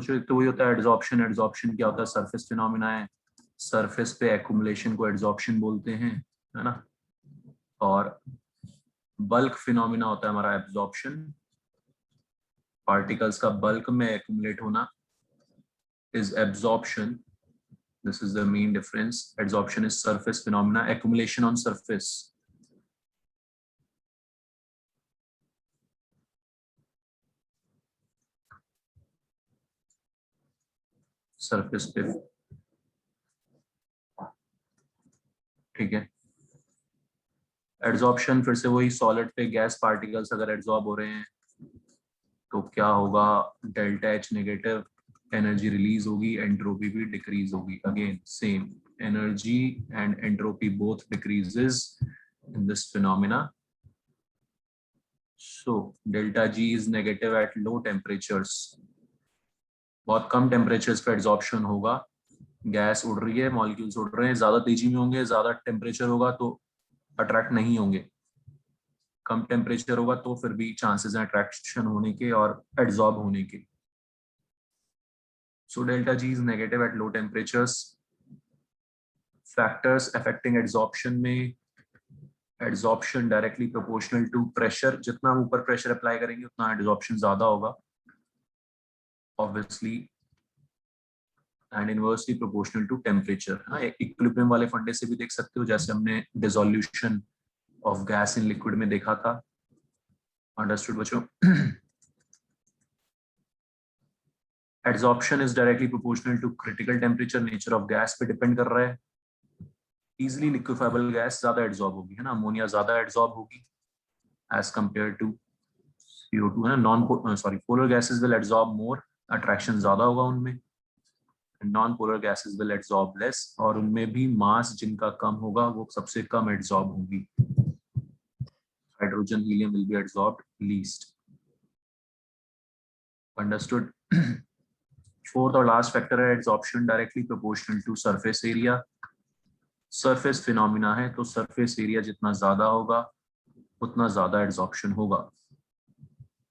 तो वही होता है एड्सॉर्प्शन। एड्सॉर्प्शन क्या होता है? सरफेस फिनोमिना है, सरफेस पे एक्युमुलेशन को एड्सॉर्प्शन बोलते हैं, है ना। और बल्क फिनोमिना होता है हमारा एब्जॉर्प्शन, पार्टिकल्स का बल्क में एक्युमुलेट होना is absorption. This is the main difference. Adsorption is surface phenomena, accumulation on surface. Surface पे, ठीक है। एड्सॉर्प्शन फिर से वही, सॉलिड पे गैस पार्टिकल्स अगर एड्सॉर्ब हो रहे हैं तो क्या होगा? Delta H negative, energy release होगी, एंट्रोपी भी डिक्रीज होगी. Again same, energy and entropy both decreases in this phenomena. So delta G is negative at low temperatures. बहुत कम टेम्परेचर्स पे एड्सॉर्प्शन होगा. गैस उड़ रही है, मॉलिक्यूल्स उड़ रहे हैं, ज्यादा तेजी में होंगे, ज्यादा टेम्परेचर होगा तो अट्रैक्ट नहीं होंगे. कम टेम्परेचर होगा तो फिर भी चांसेस हैं अट्रैक्शन होने के और एड्सॉर्ब होने के. So delta G is negative at low temperatures. Factors affecting adsorption में, adsorption directly proportional to pressure. जितना हम ऊपर प्रेशर अप्लाई करेंगे उतना एड्सॉर्प्शन ज्यादा होगा obviously, and inversely proportional to temperature. हाँ, इक्विलिब्रियम वाले फंडे से भी देख सकते हो, जैसे हमने dissolution of gas in liquid में देखा था. अंडरस्टूड बच्चों? Adsorption is directly proportional to critical temperature. Nature of gas पे डिपेंड कर रहा है. इजिली लिक्विफाइबल गैस ज्यादा एड्सॉर्ब होगी, है ना. अमोनिया ज्यादा एड्सॉर्ब होगी एज कंपेयर टू CO2, है ना. Polar gases will adsorb more, attraction ज्यादा होगा उनमें. Non polar gases will adsorb less, और उनमें भी मास जिनका कम होगा वो सबसे कम एड्सॉर्ब होगी. Hydrogen helium will be adsorbed least. Understood? Fourth और लास्ट फैक्टर है adsorption directly proportional to surface area. Surface phenomena है तो सरफेस एरिया जितना ज्यादा होगा उतना ज्यादा एड्सॉर्प्शन होगा.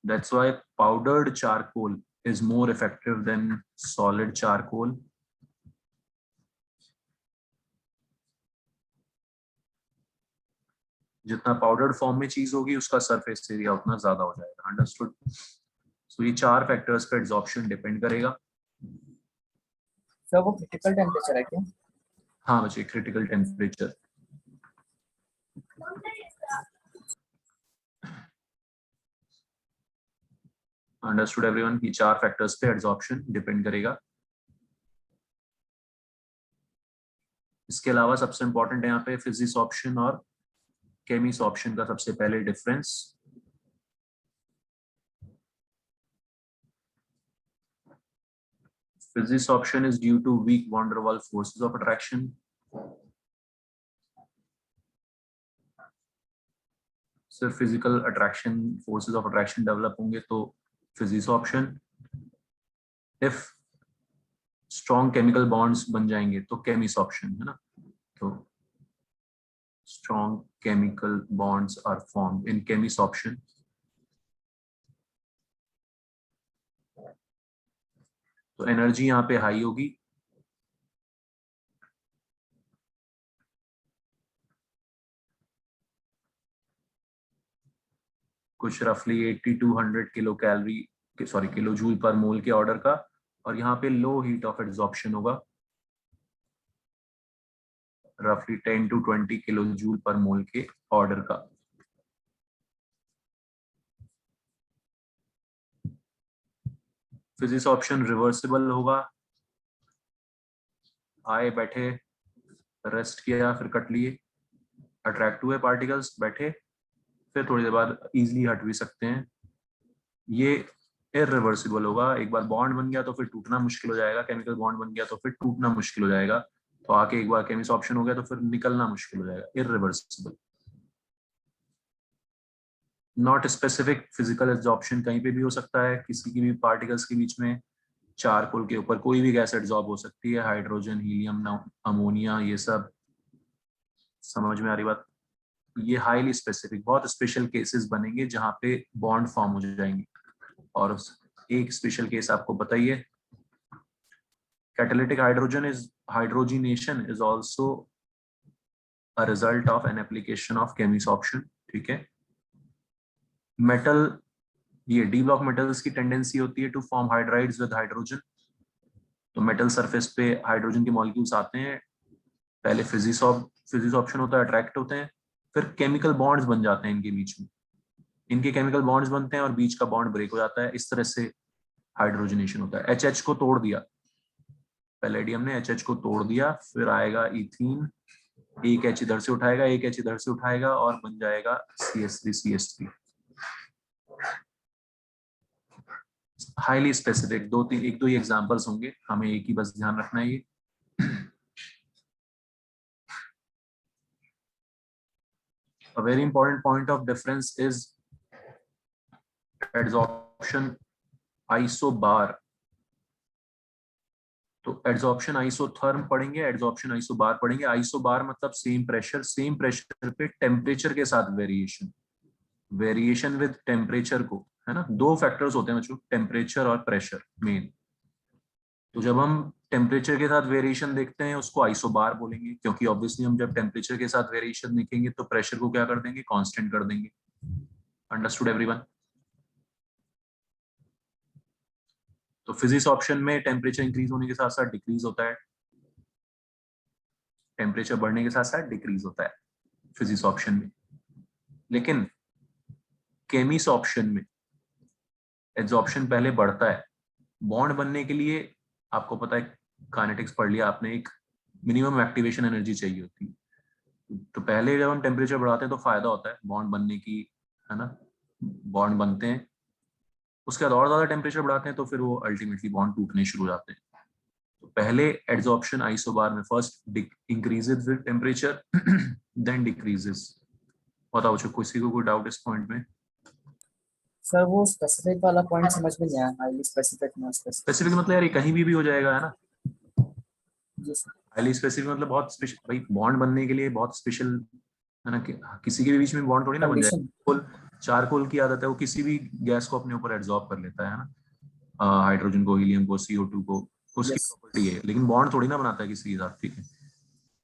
That's why powdered charcoal is more effective than solid charcoal. जितना पाउडर्ड फॉर्म में चीज होगी उसका सरफेस एरिया उतना ज्यादा हो जाएगा. अंडरस्टूड? सो ये चार फैक्टर्स पे एड्सॉर्प्शन डिपेंड करेगा. सर वो क्रिटिकल टेम्परेचर है क्या? हाँ बच्चे, क्रिटिकल टेम्परेचर. Understood everyone? ये चार फैक्टर्स पे एड्सॉर्प्शन डिपेंड करेगा. इसके अलावा सबसे इंपॉर्टेंट है यहाँ पे फिजिक्स ऑप्शन और केमिस ऑप्शन का सबसे पहले difference. Physis option is due to weak van der Waals forces of attraction. सिर्फ physical attraction, forces of attraction develop होंगे तो physisorption. If strong chemical bonds बन जाएंगे तो केमिस ऑप्शन, है ना. तो strong chemical bonds are formed in chemisorption. तो एनर्जी यहाँ पे हाई होगी. कुछ रफली 80 to 100 kilo calorie, sorry kilo joule per mole के ऑर्डर का. और यहाँ पे लो हीट ऑफ एड्सॉर्प्शन होगा, रफली 10 to 20 kilo joule per mole के ऑर्डर का. फिजिक्स ऑप्शन रिवर्सिबल होगा. आए, बैठे, रेस्ट किया, फिर कट लिए, अट्रैक्ट हुए पार्टिकल्स, बैठे, फिर थोड़ी देर बाद इजीली हट भी सकते हैं. ये इरिवर्सिबल होगा. एक बार बॉन्ड बन गया तो फिर टूटना मुश्किल हो जाएगा. केमिकल बॉन्ड बन गया तो फिर टूटना मुश्किल हो जाएगा. तो आके एक बार केमिस्ट ऑप्शन हो गया तो फिर निकलना मुश्किल हो जाएगा. Irreversible. Not specific physical adsorption कहीं पे भी हो सकता है, किसी की भी पार्टिकल्स के बीच में. चारकोल के ऊपर कोई भी गैस एड्सॉर्ब हो सकती है, हाइड्रोजन, हीलियम, अमोनिया, ये सब. समझ में आ रही बात? ये हाईली स्पेसिफिक, बहुत स्पेशल केसेस बनेंगे जहां पे बॉन्ड फॉर्म हो जाएंगे. और एक स्पेशल केस आपको बताइए, Catalytic hydrogenation is also a result of an application of chemisorption. ठीक है, मेटल, ये डी ब्लॉक मेटल्स की टेंडेंसी होती है to form hydrides with hydrogen. तो मेटल सरफेस पे हाइड्रोजन के मॉलिक्यूल्स आते हैं, पहले फिजिसॉप्शन होता है, अट्रैक्ट होते हैं, फिर केमिकल बॉन्ड्स बन जाते हैं इनके बीच में, इनके केमिकल बॉन्ड्स बनते हैं और बीच का बॉन्ड ब्रेक हो जाता है, इस तरह से हाइड्रोजनेशन होता है। एच को तोड़ दिया, पैलेडियम ने एच को तोड़ दिया, फिर आएगा इथीन, एक एच इधर से उठाएगा, एक एच इधर से उठाएगा और बन जाएगा CH3CH3। हाईली स्पेसिफिक, एक दो ही एग्जांपल्स होंगे, हमें एक ही बस ध्यान रखना है। ये a very important point of difference is adsorption isobar। तो एड्सॉर्प्शन आइसोथर्म पढ़ेंगे, एड्सॉर्प्शन आइसोबार पढ़ेंगे। आइसोबार मतलब सेम प्रेशर पे टेम्परेचर के साथ वेरिएशन विद टेम्परेचर को, है ना। दो फैक्टर्स होते हैं बच्चों, टेम्परेचर और प्रेशर मेन। तो जब हम टेम्परेचर के साथ वेरिएशन देखते हैं उसको आइसोबार बोलेंगे, क्योंकि ऑब्वियसली हम जब टेम्परेचर के साथ वेरिएशन देखेंगे तो प्रेशर को क्या कर देंगे, कांस्टेंट कर देंगे। Understood everyone? तो फिजिक्स ऑप्शन में टेम्परेचर इंक्रीज होने के साथ साथ डिक्रीज होता है, टेम्परेचर बढ़ने के साथ साथ डिक्रीज होता है फिजिक्स ऑप्शन में। लेकिन केमिस ऑप्शन में एड्सॉर्प्शन पहले बढ़ता है। बॉन्ड बनने के लिए आपको पता है, काइनेटिक्स पढ़ लिया आपने, एक मिनिमम एक्टिवेशन एनर्जी चाहिए होती है। तो पहले जब हम टेम्परेचर बढ़ाते हैं तो फायदा होता है बॉन्ड बनने की, है ना, बॉन्ड बनते हैं। उसके बाद और ज्यादा टेम्परेचर बढ़ाते हैं तो फिर वो अल्टीमेटली बॉन्ड टूटने शुरू हो जाते हैं। तो पहले एड्सॉर्प्शन आइसोबार में first increases with temperature then decreases. बताओ बच्चों, किसी को कोई डाउट इस पॉइंट में? सर वो स्पेसिफिक वाला पॉइंट समझ में नहीं आया, हाईली स्पेसिफिक ना स्पेसिफिक मतलब यार ये कहीं भी हो जाएगा, है ना। जी सर। हाईली स्पेसिफिक मतलब बहुत स्पेशल, भाई बॉन्ड बनने के लिए बहुत स्पेशल, है ना, कि किसी के भी बीच में बॉन्ड थोड़ी ना बन कंडीशन। जाए। चारकोल की आदत है, वो किसी भी गैस को अपने ऊपर एब्जॉर्ब कर लेता है ना, हाइड्रोजन को, हीलियम को, CO2 को, उसकी यस। प्रॉपर्टी है। लेकिन बॉन्ड थोड़ी ना बनाता है किसी के साथ, ठीक है,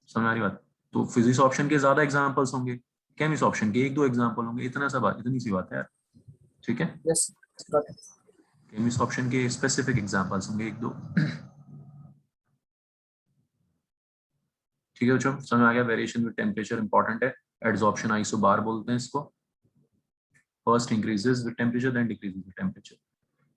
समझ आ रही बात? तो फिजिक्स ऑप्शन के ज्यादा एग्जांपल्स होंगे, केमिस्ट ऑप्शन के एक दो एग्जांपल होंगे, इतनी सी बात है यार, ठीक है। Yes got it. Chemisorption के स्पेसिफिक एग्जांपल्स होंगे एक दो, ठीक है बच्चों, समझ आ गया। वेरिएशन विद टेम्परेचर इंपॉर्टेंट है, एड्सॉर्प्शन आइसोबार बोलते हैं इसको। First increases with temperature then decreases with temperature.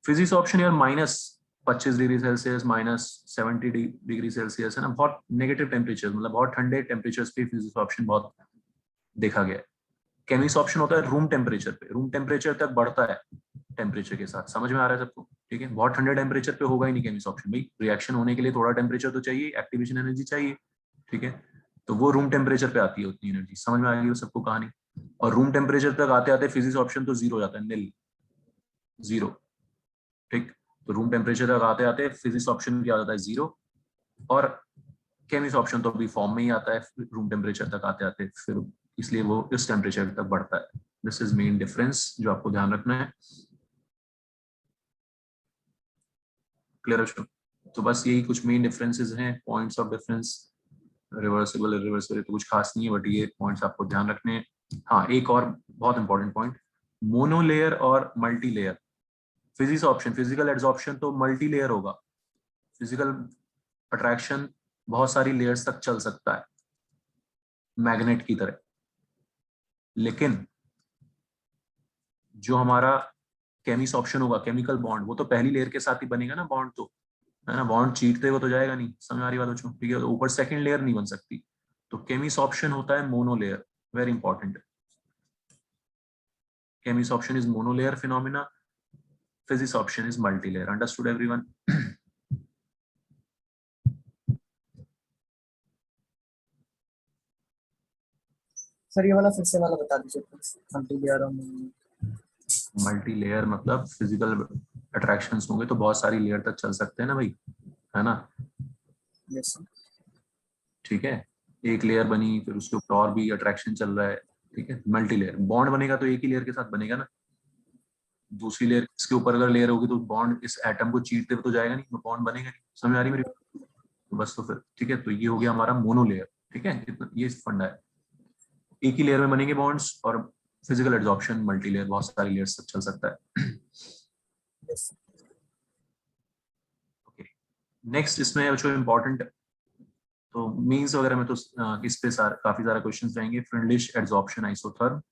Physisorption यार -25 डिग्री सेल्सियस, -70 डिग्री सेल्सियस, है ना, बहुत नेगेटिव टेम्परेचर, मतलब बहुत ठंडे टेम्परेचर पे फिजिक्स ऑप्शन बहुत देखा गया है। केमिस्ट ऑप्शन होता है रूम टेम्परेचर पे, रूम टेम्परेचर तक बढ़ता है टेम्परेचर के साथ, समझ में आ रहा है सबको, ठीक है। बहुत ठंडे टेम्परेचर पे होगा ही नहीं केमिस्ट ऑप्शन, भाई रिएक्शन होने के लिए थोड़ा टेम्परेचर तो चाहिए, एक्टिवेशन एनर्जी चाहिए, ठीक है। तो वो रूम टेम्परेचर पे आती है उतनी एनर्जी, समझ में आ गई वो सबको कहानी। और रूम टेम्परेचर तक आते आते फिजिक्स ऑप्शन तो जीरो हो जाता है, निल, जीरो, ठीक। तो रूम टेम्परेचर तक आते आते फिजिक्स ऑप्शन क्या जाता है, जीरो। और केमिस्ट ऑप्शन तो अभी फॉर्म में ही आता है रूम टेम्परेचर तक आते आते, फिर इसलिए वो इस टेम्परेचर तक बढ़ता है। दिस इज मेन डिफरेंस जो आपको ध्यान रखना है। क्लियर है? तो बस यही कुछ मेन डिफरेंसेस हैं, points of difference. Reversible irreversible तो कुछ खास नहीं है, बट ये पॉइंट्स आपको ध्यान रखने हैं। हाँ, एक और बहुत इंपॉर्टेंट पॉइंट, मोनोलेयर और multi layer. Physics option, physical adsorption तो मल्टी लेयर होगा, फिजिकल अट्रैक्शन बहुत सारी लेयर्स तक चल सकता है मैग्नेट की तरह। लेकिन जो हमारा केमिस ऑप्शन होगा, केमिकल बॉन्ड, वो तो पहली लेयर के साथ ही बनेगा ना बॉन्ड, तो है ना, बॉन्ड चीटते हुए तो जाएगा नहीं, समझ आ रही बात बच्चों, ठीक है। तो ऊपर सेकंड लेयर नहीं बन सकती, तो केमिस ऑप्शन होता है monolayer, very important. Cummins option is monolayer phenomena, physics option is multilayer. Understood everyone? Sir ये वाला फिर से वाला बता दीजिए प्लीज, मल्टी लेयर और मल्टी लेयर मतलब फिजिकल अट्रैक्शंस होंगे तो बहुत सारी लेयर तक चल सकते हैं ना भाई, है ना, यस। ठीक है। एक लेयर बनी, फिर उसके ऊपर और भी अट्रैक्शन चल रहा है, ठीक है। मल्टी लेयर बॉन्ड बनेगा तो एक ही लेयर के साथ बनेगा ना, दूसरी लेयर इसके ऊपर अगर लेयर होगी तो बॉन्ड इस एटम को चीरते हुए तो जाएगा नहीं, बॉन्ड बनेगा नहीं, समझ आ रही मेरी? तो बस, तो फिर ठीक है, तो ये हो गया हमारा मोनो लेयर। ठीक है, ये फंडा है। एक ही लेयर में बनेंगे बॉन्ड्स, और फिजिकल एडजॉर्प्शन मल्टी लेयर, बहुत सारी लेयर्स तक चल सकता है। yes, ओके, नेक्स्ट इसमें जो इम्पोर्टेंट, तो मीन्स वगैरह में तो इस पे काफी सारे क्वेश्चंस रहेंगे। फ्रिंडलिश एडजॉर्प्शन आइसोथर्म।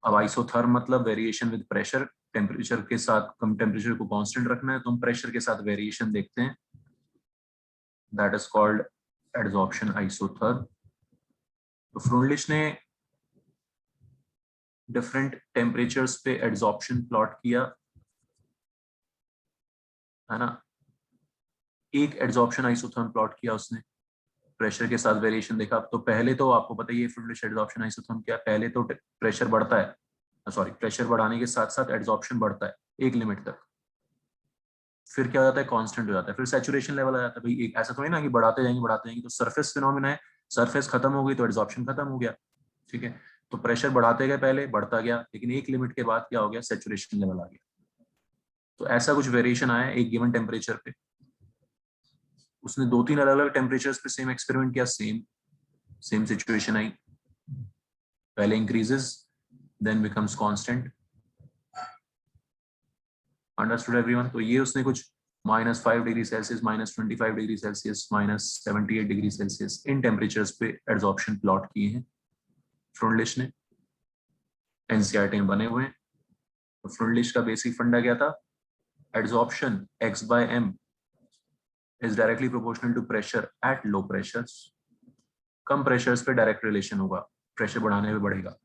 अब आइसोथर्म मतलब वेरिएशन विद प्रेशर, टेम्परेचर के साथ, कम टेम्परेचर को कांस्टेंट रखना है तो हम प्रेशर के साथ वेरिएशन देखते हैं, that is called adsorption isotherm. तो फ्रिंडलिश ने डिफरेंट टेम्परेचर्स पे एडजॉर्प्शन प्लॉट किया, है ना। एक एडजॉर्प्शन आइसोथर्म प्लॉट किया उसने, प्रेशर के साथ वेरिएशन देखा। तो पहले तो आपको पता ही है फ्रिंडलिश एडजॉर्प्शन आइसोथर्म क्या है, पहले तो प्रेशर बढ़ता है, सॉरी, प्रेशर बढ़ाने के साथ साथ एडजॉर्प्शन बढ़ता है एक लिमिट तक, फिर क्या हो जाता है, कांस्टेंट हो जाता है, फिर सैचुरेशन लेवल आ जाता है। भाई एक ऐसा थोड़ी ना कि बढ़ाते जाएंगे, तो सरफेस फिनोमिना है, सरफेस खत्म हो गई तो एडजॉर्प्शन खत्म हो गया। ठीक है, तो प्रेशर बढ़ाते गए, पहले बढ़ता गया, लेकिन एक लिमिट के बाद क्या हो गया, सैचुरेशन लेवल आ गया। तो ऐसा कुछ वेरिएशन आया एक गिवन टेम्परेचर पे। उसने 2-3 अलग अलग टेम्परेचर्स पे सेम एक्सपेरिमेंट किया, सेम सेम सिचुएशन आई, पहले increases then becomes constant. Understood everyone? तो ये उसने कुछ -5 degree Celsius, -25 degree Celsius, -78 degree Celsius in temperatures पे एडजॉर्प्शन प्लॉट किए हैं फ्रिंडलिश ने, एनसीईआरटी में बने हुए हैं। तो फ्रिंडलिश का बेसिक फंडा क्या था, adsorption x/m is directly proportional to pressure at low pressures. कम प्रेशर्स पे डायरेक्ट रिलेशन होगा, प्रेशर बढ़ाने पे बढ़ेगा,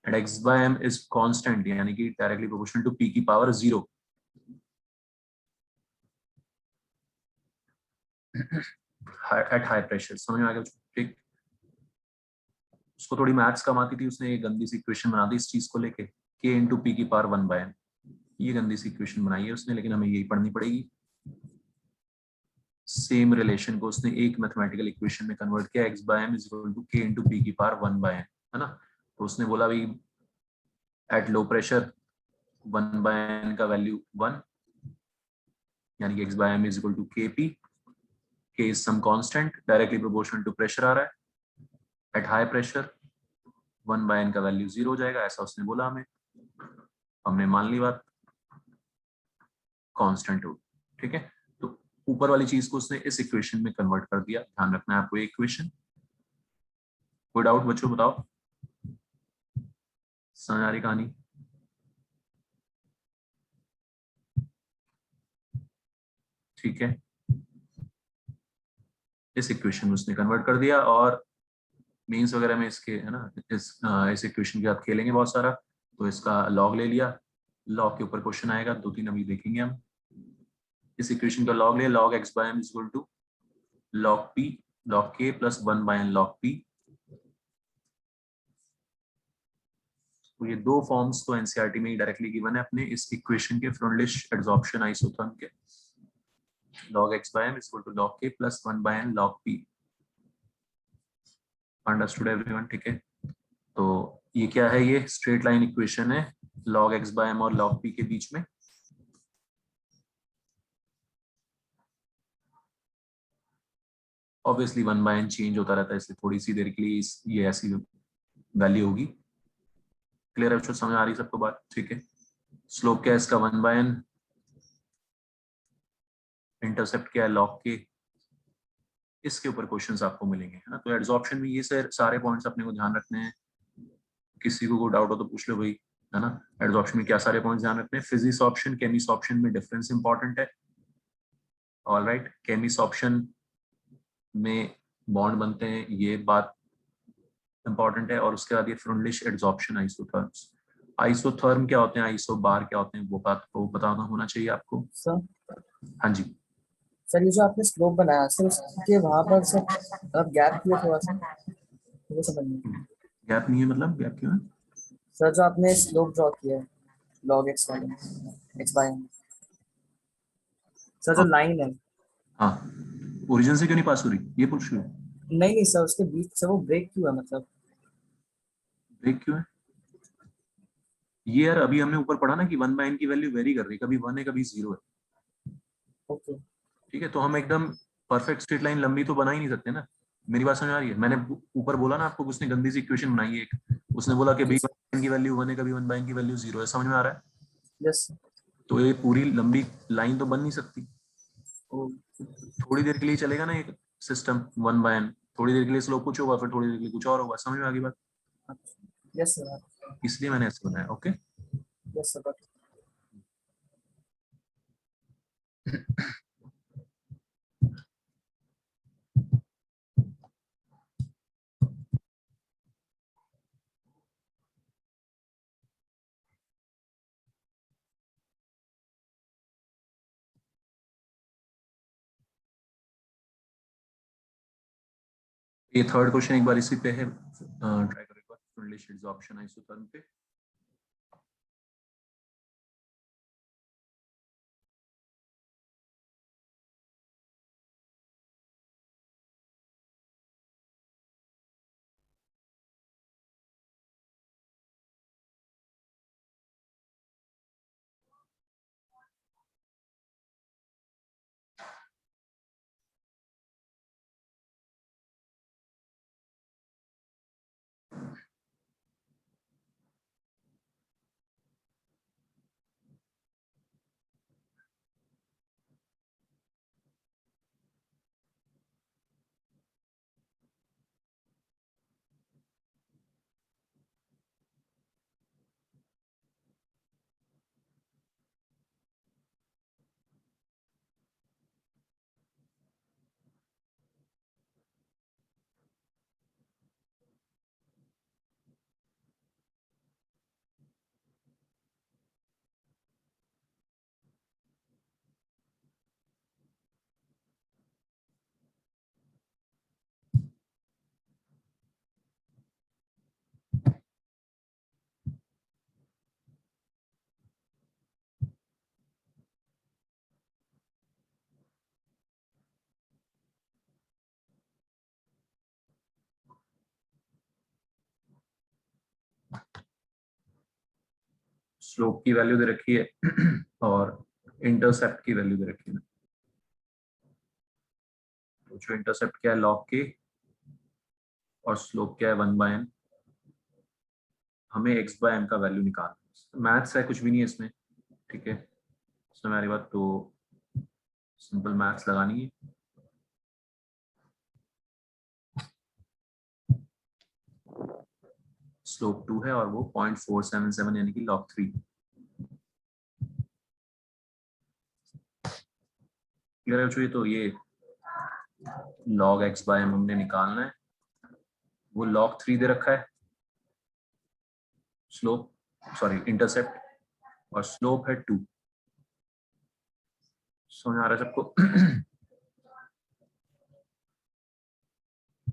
एंड x/m इज कांस्टेंट, यानी कि डायरेक्टली प्रोपोर्शनल टू p की पावर 0 एट हाई प्रेशर। समझ में आ गया? ठीक, उसको थोड़ी मैथ्स कम आती थी, उसने एक गंदी सी इक्वेशन बना दी इस चीज को लेके, k इंटू पी की पावर 1/n। ये गंदी सी इक्वेशन बनाई है उसने, लेकिन हमें यही पढ़नी पड़ेगी। सेम रिलेशन को उसने एक मैथमेटिकल इक्वेशन में कन्वर्ट किया, x/m is equal to k into P की पावर 1/n, है ना। तो उसने बोला भाई एट लो प्रेशर 1/n का वैल्यू 1, यानी कि x/m is equal to kp, k is some constant directly proportional to pressure आ रहा है। एट हाई प्रेशर 1/n का वैल्यू 0 हो जाएगा, ऐसा उसने बोला हमें, हमने मान ली बात, कांस्टेंट हो। ठीक है, तो ऊपर वाली चीज को उसने इस इक्वेशन में कन्वर्ट कर दिया, ध्यान रखना है आपको ये इक्वेशन। कोई डाउट बच्चों, बताओ, समझ आ रही कहानी? ठीक है, इस इक्वेशन में उसने कन्वर्ट कर दिया, और मीन्स वगैरह में इसके, है ना, इस इक्वेशन के साथ खेलेंगे बहुत सारा। तो इसका लॉग ले लिया, लॉग के ऊपर क्वेश्चन आएगा, 2-3 अभी देखेंगे हम। इस इक्वेशन का लॉग ले, log x/m is equal to log p log k plus 1/n log p। तो ये दो फॉर्म्स तो एनसीईआरटी में ही डायरेक्टली गिवन है अपने इस इक्वेशन के, फ्रिंडलिश एडजॉर्प्शन आइसोथर्म के, log x/m is equal to log k plus 1/n log p। Understood everyone? ठीक है, तो ये क्या है, ये स्ट्रेट लाइन इक्वेशन है log x/m और log p के बीच में। ऑब्वियसली 1/n चेंज होता रहता है, इसलिए थोड़ी सी देर के लिए ये ऐसी वैल्यू होगी। क्लियर है, समझ आ रही सबको बात? ठीक है, स्लोप क्या है इसका 1/n, इंटरसेप्ट क्या है log k, इसके ऊपर क्वेश्चंस आपको मिलेंगे, है ना। तो एडजॉर्प्शन में ये सारे पॉइंट्स अपने को ध्यान रखने हैं। किसी को कोई डाउट हो तो पूछ लो भाई, है ना। एडजॉर्प्शन में क्या सारे पॉइंट्स ध्यान रखने हैं, फिजिक्स ऑप्शन केमिस ऑप्शन में डिफरेंस इंपॉर्टेंट है। ऑलराइट, केमिस ऑप्शन में बॉन्ड बनते हैं, ये बात इंपॉर्टेंट है। और उसके बाद ये फ्रिंडलिश एडजॉर्प्शन आइसोथर्म्स, आइसोथर्म क्या होते हैं, आइसो बार क्या होते हैं, वो बात को पता होना चाहिए आपको। सर हाँ जी, सर ये जो आपने स्लोप बनाया सर, उसके वहां पर सर मतलब गैप क्यों है थोड़ा सा, मुझे समझ नहीं। गैप नहीं है मतलब, गैप क्यों है? सर जो आपने स्लोप ड्रॉ किया है log x वाला, x/m, सर जो हाँ लाइन है, हाँ, ओरिजिन से क्यों नहीं पास हो रही, ये पूछ रही हो? नहीं नहीं सर, उसके बीच से वो ब्रेक क्यों है मतलब। ब्रेक क्यों है? ये यार अभी हमने ऊपर पढ़ा ना कि 1/n की वैल्यू वेरी कर रही है, कभी 1 है कभी 0 है। ओके। ठीक है, तो हम एकदम परफेक्ट स्ट्रेट लाइन लंबी तो बना ही नहीं सकते ना। मेरी बात समझ आ रही है? मैंने ऊपर बोला ना आपको, उसने गंदी सी इक्वेशन बनाई है एक, उसने बोला कि बी की वैल्यू 1 है, कभी 1 की वैल्यू 0 है। समझ में आ रहा है? यस। तो ये पूरी लंबी लाइन तो बन नहीं सकती। थोड़ी देर के लिए चलेगा ना एक सिस्टम 1/n, थोड़ी देर के लिए स्लोप कुछ होगा, फिर थोड़ी देर के लिए कुछ और होगा। समझ में आ गई बात? Yes sir. इसलिए मैंने ऐसे बनाया। ओके। Yes sir. ये थर्ड क्वेश्चन एक बार इसी पे है, ट्राई करो एक बार, फ्रेंडली शेड्स ऑप्शन आइसोथर्म पे। स्लोप की वैल्यू दे रखी है और इंटरसेप्ट की वैल्यू दे रखी है। तो जो इंटरसेप्ट क्या है log k, और स्लोप क्या है 1/n। हमें x/m का वैल्यू निकालना है। मैथ्स है, कुछ भी नहीं है इसमें, ठीक है? इसमें हमारी बात तो सिंपल मैथ्स लगानी है। स्लोप 2 है और वो 0.477 यानी कि log 3। क्लियर है? ये तो ये log x/m हमने निकालना है। वो log 3 दे रखा है स्लोप, सॉरी इंटरसेप्ट, और स्लोप है 2। समझ आ रहा है सबको?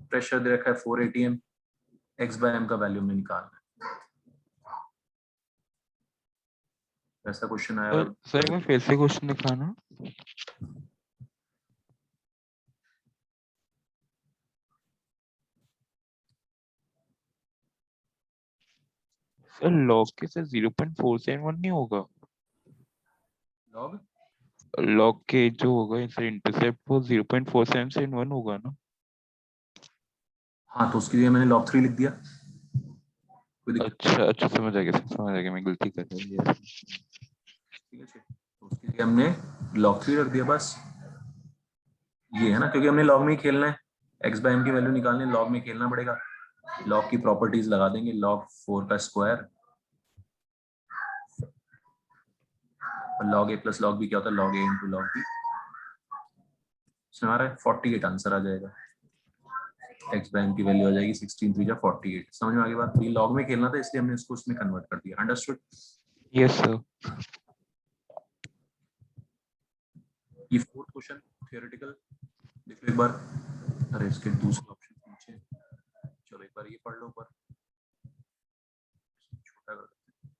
प्रेशर दे रखा है 4 atm, x/m का वैल्यू हमने निकालना है। ऐसा क्वेश्चन आया हुआ सर एक बार फिर से क्वेश्चन दिखाना। सर लॉग के से 0.471 नहीं होगा? log लॉग के जो होगा सर इंटरसेप्ट वो 0.471 होगा ना? हाँ, तो उसके लिए मैंने log 3 लिख दिया। कोई दिक्कत? अच्छा अच्छा, समझ आ गया सर, समझ आ गया, मैं गलती कर रहा हूँ। ठीक है, तो उसके लिए हमने log 3 रख दिया बस। ये है ना, क्योंकि हमने log में ही खेलना है, x/m की वैल्यू निकालने log में खेलना पड़ेगा। log की प्रॉपर्टीज लगा देंगे, log 4 का स्क्वायर, और log a plus log b क्या होता है, log a into log b। समझ रहा है? 48 आंसर आ जाएगा। x/m की वैल्यू आ जाएगी 16 3 जा 48। समझ में आ गई बात? ये log में खेलना था, इसलिए हमने इसको उसमें कन्वर्ट कर दिया। अंडरस्टूड? Yes sir. ये फोर्थ क्वेश्चन थियोरेटिकल देखो एक बार। अरे इसके दूसरे ऑप्शन नीचे, चलो एक बार ये पढ़ लो ऊपर, छोटा कर देते हैं।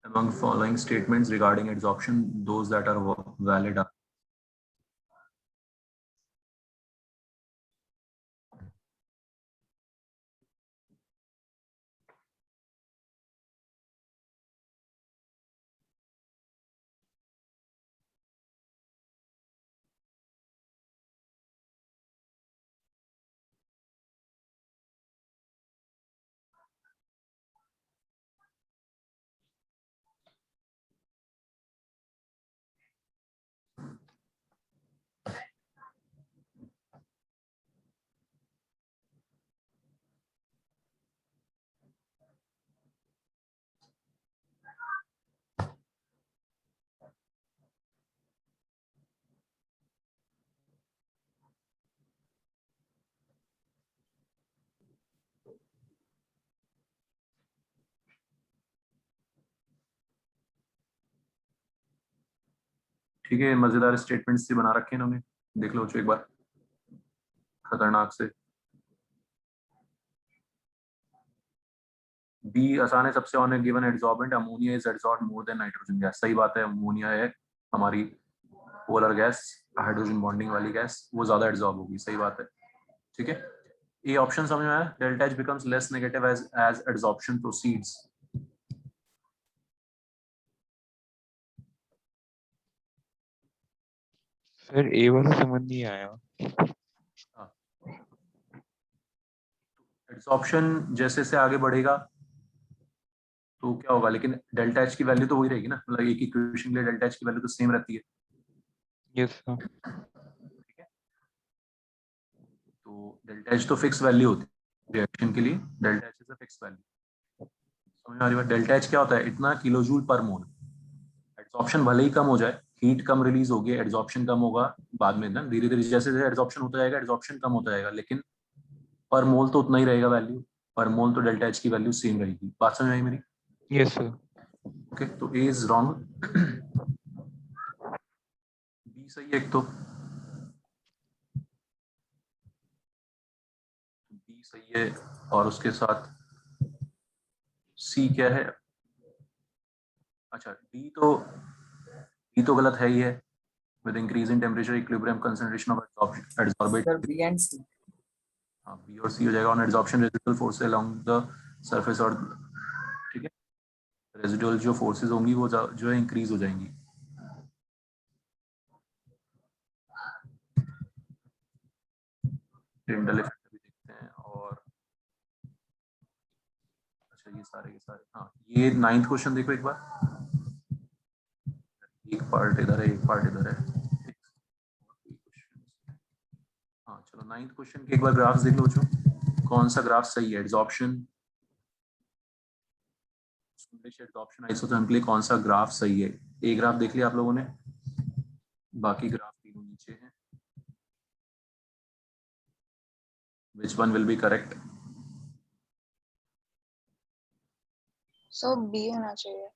Among following statements regarding adsorption, those that are valid are ठीक है, मजेदार स्टेटमेंट्स से बना रखे हैं इन्होंने, देख लो एक बार, खतरनाक से। बी आसान है सबसे, on a given adsorbent ammonia is adsorb more than nitrogen gas. सही बात है, अमोनिया है हमारी पोलर गैस, हाइड्रोजन बॉन्डिंग वाली गैस, वो ज्यादा एडसॉर्ब होगी। सही बात है, ठीक है। ये ऑप्शन समझ में आया, delta H becomes less negative as adsorption proceeds. Sir A वाला समझ नहीं आया। एडसॉर्प्शन जैसे से आगे बढ़ेगा तो क्या होगा, लेकिन डेल्टा एच की वैल्यू तो वही रहेगी ना, मतलब एक इक्वेशन के लिए डेल्टा एच की वैल्यू तो सेम रहती है। Yes sir. ठीक है, तो डेल्टा एच तो फिक्स वैल्यू होती है रिएक्शन के लिए, delta H is a fix value. समझ में आ रही बात? डेल्टा एच क्या होता है, इतना किलोजूल पर मोल। एडसॉर्प्शन भले ही कम हो जाए, हीट कम रिलीज होगी, एडसॉर्प्शन कम होगा बाद में ना, धीरे धीरे जैसे जैसे एडसॉर्प्शन होता जाएगा एडसॉर्प्शन कम होता जाएगा, लेकिन पर मोल तो उतना ही रहेगा वैल्यू, पर मोल तो डेल्टा एच की वैल्यू सेम रहेगी। बात समझ आई मेरी? Yes sir. ओके, तो ए इज रॉन्ग, बी सही है एक तो, बी सही है, और उसके साथ सी क्या है, अच्छा डी तो गलत है ही है, with increase in temperature equilibrium concentration of adsorbate. Sir B and C. हाँ, बी और सी हो जाएगा, on adsorption residual force along the surface, और ठीक है, रेजिडुअल जो फोर्सेज होंगी वो जो है इंक्रीज हो जाएंगी। टिंडल इफेक्ट भी देखते हैं, और अच्छा ये सारे के सारे, हाँ ये 9th क्वेश्चन देखो एक बार, एक पार्ट इधर है एक पार्ट इधर है। हाँ चलो 9th क्वेश्चन के एक बार ग्राफ्स देख लो बच्चों, कौन सा ग्राफ सही है, एडसॉर्प्शन एडसॉर्प्शन आइसोथर्म के लिए कौन सा ग्राफ सही है। एक ग्राफ देख लिया आप लोगों ने, बाकी ग्राफ तीनों नीचे हैं, which one will be correct? So B होना चाहिए।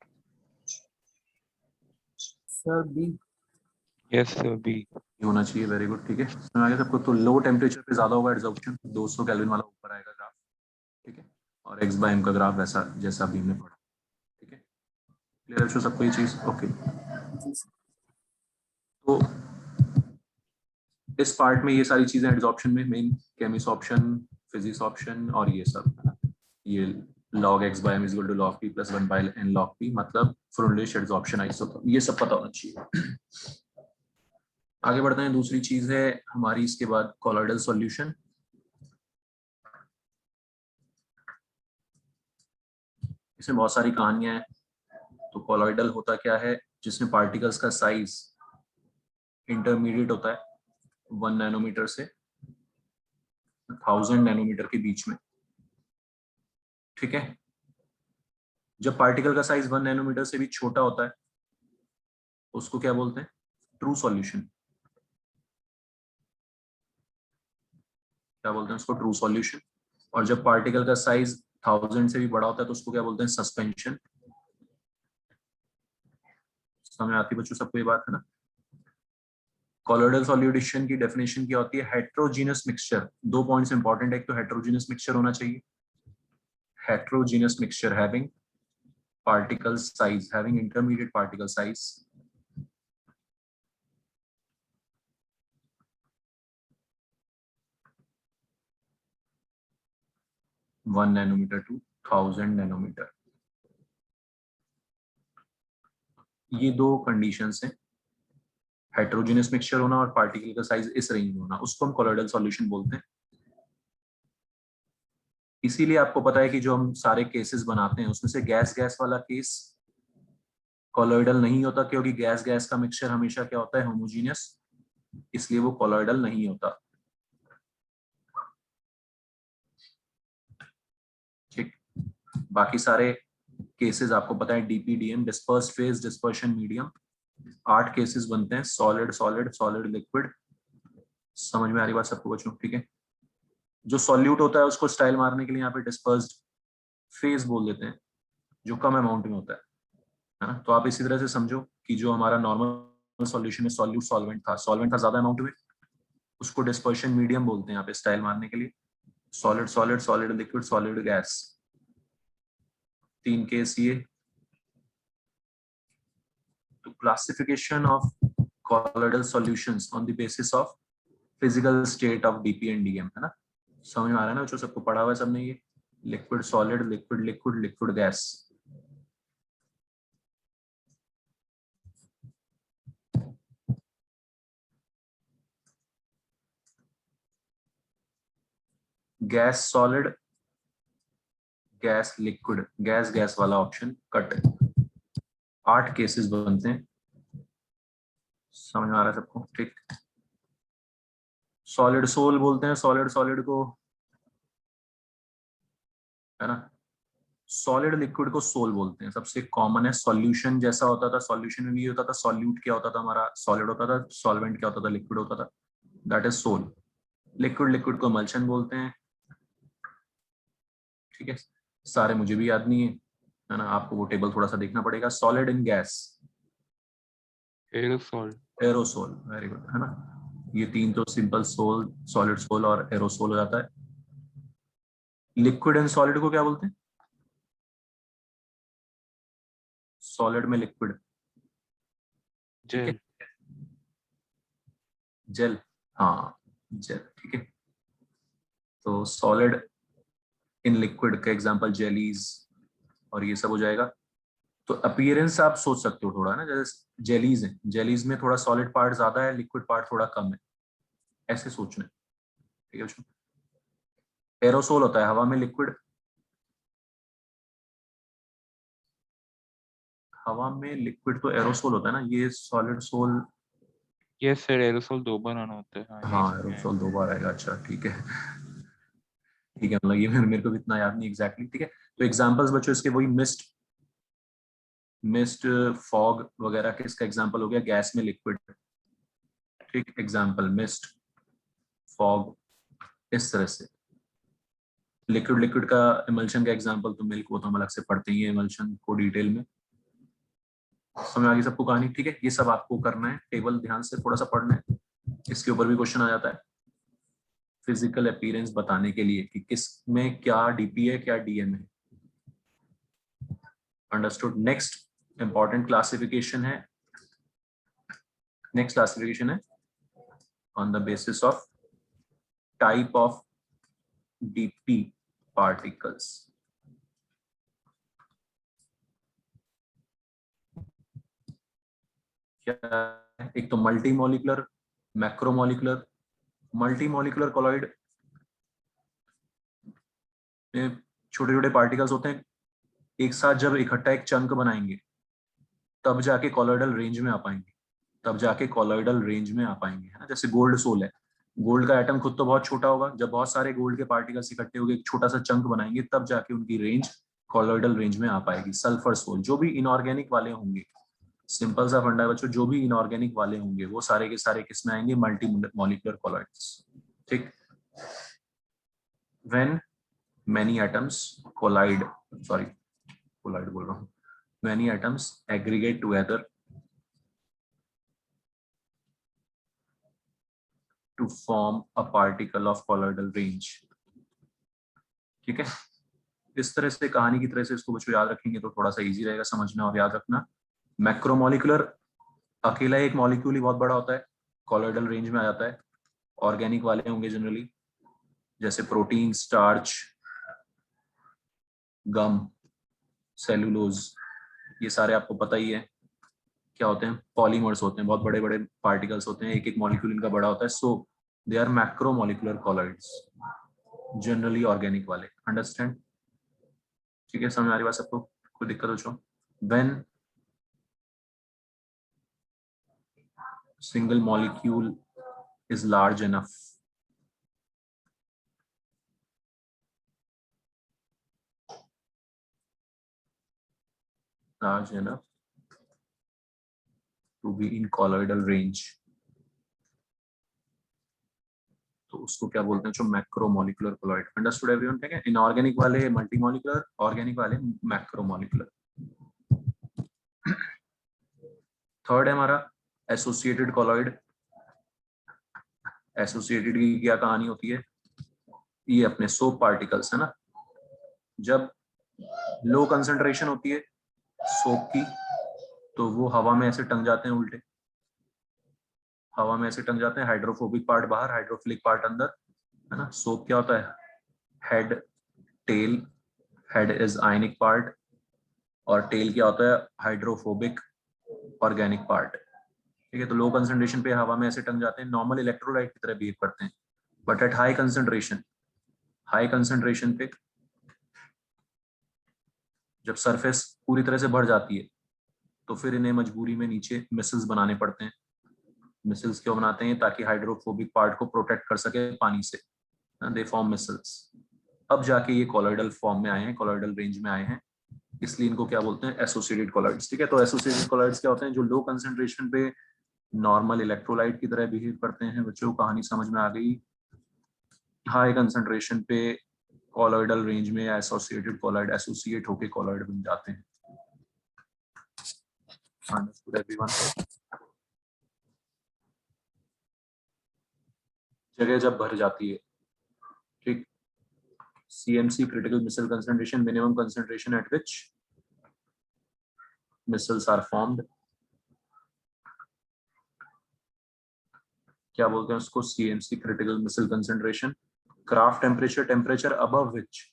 Sir B. Yes sir B. ये होना चाहिए, वेरी गुड, ठीक है, समझ आ गया सबको। तो लो टेम्परेचर पे ज्यादा होगा एडसॉर्प्शन, 200 केल्विन वाला ऊपर आएगा ग्राफ, ठीक है, और एक्स बाय एम का ग्राफ वैसा जैसा अभी हमने पढ़ा, ठीक है, क्लियर है सबको ये चीज? ओके, तो इस पार्ट में ये सारी चीजें एडसॉर्प्शन में, main Cummins option, physics option, और ये सब, ये log x by m is equal to log p plus 1 by n log p, मतलब फ्रुनलिश एडसॉर्प्शन आइसोथर्म, ये सब पता होना चाहिए। आगे बढ़ते हैं, दूसरी चीज है हमारी इसके बाद कोलॉइडल सॉल्यूशन। इसमें बहुत सारी कहानियां हैं। तो कोलॉइडल होता क्या है, जिसमें पार्टिकल्स का साइज इंटरमीडिएट होता है 1 नैनोमीटर से 1000 नैनोमीटर के बीच में, ठीक है। जब पार्टिकल का साइज 1 नैनोमीटर से भी छोटा होता है उसको क्या बोलते हैं, ट्रू सॉल्यूशन। क्या बोलते हैं उसको, ट्रू सॉल्यूशन। और जब पार्टिकल का साइज 1000 से भी बड़ा होता है तो उसको क्या बोलते हैं, सस्पेंशन। समझ आती बच्चों सबको ये बात है ना? कोलॉइडल सॉल्यूशन की डेफिनेशन क्या होती है, हेट्रोजीनस मिक्सचर। 2 पॉइंट्स इंपॉर्टेंट है, एक तो हेट्रोजीनस मिक्सचर होना चाहिए, heterogeneous mixture having particle size, having intermediate particle size, one nanometer to 1000 nanometer। ये दो कंडीशंस हैं, हेट्रोजीनियस मिक्सचर होना और पार्टिकल का साइज इस रेंज में होना, उसको हम कोलॉइडल सॉल्यूशन बोलते हैं। इसीलिए आपको पता है कि जो हम सारे केसेस बनाते हैं उसमें से गैस गैस वाला केस कोलॉइडल नहीं होता, क्योंकि गैस गैस का मिक्सचर हमेशा क्या होता है, होमोजीनियस, इसलिए वो कोलॉइडल नहीं होता, ठीक। बाकी सारे केसेस आपको पता है, डीपीडीएम, dispersed phase dispersion medium, 8 cases बनते हैं, सॉलिड सॉलिड सॉलिड लिक्विड। समझ में आ रही बात सबको बच्चों, ठीक है। जो सॉल्यूट होता है उसको स्टाइल मारने के लिए यहाँ पे डिस्पर्स्ड फेज बोल देते हैं, जो कम अमाउंट में होता है ना। तो आप इसी तरह से समझो कि जो हमारा नॉर्मल नॉर्मल सॉल्यूशन में सॉल्यूट सॉल्वेंट था ज्यादा अमाउंट में, उसको डिस्पर्शन मीडियम बोलते हैं यहाँ पे स्टाइल मारने के लिए। Solid solid solid liquid solid gas, 3 case ये। तो classification of colloidal solutions on the basis of physical state of DP and DM, है ना? समझ में आ रहा है ना बच्चों, सबको पढ़ा हुआ है सबने ये, liquid solid liquid liquid liquid gas. Gas solid gas liquid gas gas वाला ऑप्शन कट। 8 केसेस बनते हैं, समझ में आ रहा है सबको? ठीक। सॉलिड सोल बोलते हैं सॉलिड सॉलिड को, है ना? सॉलिड लिक्विड को सोल बोलते हैं, सबसे कॉमन है। सॉल्यूशन जैसा होता था, सॉल्यूशन में भी होता था, सॉल्यूट क्या होता था हमारा, सॉलिड होता था, सॉल्वेंट क्या होता था, लिक्विड होता था, that is sol. Liquid liquid को इमल्शन बोलते हैं, ठीक है? सारे मुझे भी याद नहीं है ना, आपको वो टेबल थोड़ा सा देखना पड़ेगा। Solid in gas aerosol, aerosol, very good, है ना? ये 3 तो सिंपल, सोल सॉलिड सोल और एरोसोल हो जाता है। लिक्विड एंड सॉलिड को क्या बोलते हैं? सॉलिड में लिक्विड, जेल, जेल, हाँ जेल, ठीक है। तो सॉलिड इन लिक्विड का एग्जांपल जेलीज और ये सब हो जाएगा। तो अपीयरेंस आप सोच सकते हो थोड़ा ना, जैसे जेलीज है, जेलीज में थोड़ा सॉलिड पार्ट ज्यादा है, लिक्विड पार्ट थोड़ा कम है, ऐसे सोचना है, ठीक है बच्चों? एरोसोल होता है हवा में लिक्विड, हवा में लिक्विड तो एरोसोल होता है ना, ये solid sol. Yes sir, aerosol 2 बार आना होता है। हाँ एरोसोल 2 बार आएगा, अच्छा ठीक है, ठीक है, मतलब ये मेरे को इतना याद नहीं एग्जैक्टली, ठीक है। तो एग्जांपल्स बच्चों इसके वही मिस्ट मिस्ट फॉग वगैरह के, इसका एग्जांपल हो गया गैस में लिक्विड, ठीक, एग्जांपल मिस्ट फॉग, इस तरह से। लिक्विड लिक्विड का इमल्शन का एग्जांपल तो मिल्क, वो तो हम अलग से पढ़ते ही है इमल्शन को डिटेल में। समझ आ गई सबको कहानी? ठीक है, ये सब आपको करना है, टेबल ध्यान से थोड़ा सा पढ़ना है, इसके ऊपर भी क्वेश्चन आ जाता है फिजिकल अपीयरेंस बताने के लिए कि किस में क्या डीपी है क्या डीएम है। अंडरस्टूड? नेक्स्ट इंपॉर्टेंट क्लासिफिकेशन है, नेक्स्ट क्लासिफिकेशन है on the basis of type of DP particles. क्या है? एक तो multi molecular, macromolecular. Multi molecular colloid में छोटे छोटे पार्टिकल्स होते हैं, एक साथ जब इकट्ठा एक चंक बनाएंगे तब जाके कॉलॉइडल रेंज में आ पाएंगे, तब जाके कॉलॉइडल रेंज में आ पाएंगे, है ना? जैसे गोल्ड सोल है, गोल्ड का एटम खुद तो बहुत छोटा होगा, जब बहुत सारे गोल्ड के पार्टिकल्स इकट्ठे होकर एक छोटा सा चंक बनाएंगे तब जाके उनकी रेंज कॉलॉइडल रेंज में आ पाएगी। सल्फर सोल, जो भी इनऑर्गेनिक वाले होंगे, सिंपल सा फंडा है बच्चों, जो भी इनऑर्गेनिक वाले होंगे वो सारे के सारे किस में आएंगे? मल्टी मॉलिक्यूलर कॉलॉइड्स, ठीक। When many atoms collide, sorry collide बोल रहा हूँ, many atoms aggregate together to form a particle of colloidal range, ठीक है? इस तरह से कहानी की तरह से इसको बच्चों याद रखेंगे तो थोड़ा सा इजी रहेगा समझना और याद रखना। मैक्रोमोलिकुलर, अकेला एक मॉलिक्यूल ही बहुत बड़ा होता है, कॉलॉइडल रेंज में आ जाता है। ऑर्गेनिक वाले होंगे जनरली, जैसे प्रोटीन, स्टार्च, गम, सेलुलोज, ये सारे आपको पता ही है क्या होते हैं? पॉलीमर्स होते हैं, बहुत बड़े बड़े पार्टिकल्स होते हैं, एक एक मॉलिक्यूल इनका बड़ा होता है, so they are macromolecular colloids, generally organic वाले। अंडरस्टैंड? ठीक है, समझ आ रही बात सबको? कोई दिक्कत हो? When single molecule is large enough, large enough to be in colloidal range, तो उसको क्या बोलते हैं? जो मैक्रोमोलिकुलर कॉलॉइड। Understood everyone? ठीक है, इनऑर्गेनिक वाले मल्टी मॉलिकुलर, ऑर्गेनिक वाले मैक्रोमोलिकुलर। थर्ड है हमारा एसोसिएटेड कॉलॉइड, एसोसिएटेड की क्या कहानी होती है, ये अपने सोप पार्टिकल्स है ना, जब लो कंसंट्रेशन होती है सोप की तो वो हवा में ऐसे टंग जाते हैं उल्टे, हवा में ऐसे टंग जाते हैं, हाइड्रोफोबिक पार्ट बाहर, हाइड्रोफिलिक पार्ट अंदर, है ना। सोप क्या होता है, head tail, head is ionic part और टेल क्या होता है, हाइड्रोफोबिक ऑर्गेनिक पार्ट, ठीक है। तो लो कंसंट्रेशन पे हवा में ऐसे टंग जाते हैं, नॉर्मल इलेक्ट्रोलाइट की तरह बिहेव करते हैं, बट एट हाई कंसंट्रेशन पे जब सरफेस पूरी तरह से भर जाती है तो फिर इन्हें मजबूरी में नीचे मिसल्स बनाने पड़ते हैं। मिसल्स क्यों बनाते हैं, ताकि हाइड्रोफोबिक पार्ट को प्रोटेक्ट कर सके पानी से, दे फॉर्म मिसल्स। अब जाके ये कॉलॉइडल फॉर्म में आए हैं, कॉलॉइडल रेंज में आए हैं, इसलिए इनको क्या बोलते हैं, एसोसिएटेड कॉलॉइड्स, ठीक है। तो एसोसिएटेड कॉलॉइड्स क्या होते हैं, जो लो कंसंट्रेशन पे नॉर्मल इलेक्ट्रोलाइट की तरह बिहेव करते हैं। बच्चों को कहानी समझ में आ गई। हाई कंसंट्रेशन पे कॉलॉइडल रेंज में एसोसिएटेड कॉलॉइड एसोसिएट होके कॉलॉइड बन जाते हैं। Understood everyone? जगह जब भर जाती है, ठीक, CMC critical missile concentration, minimum concentration at which missiles are formed, क्या बोलते हैं उसको, CMC critical missile concentration, craft temperature, temperature above which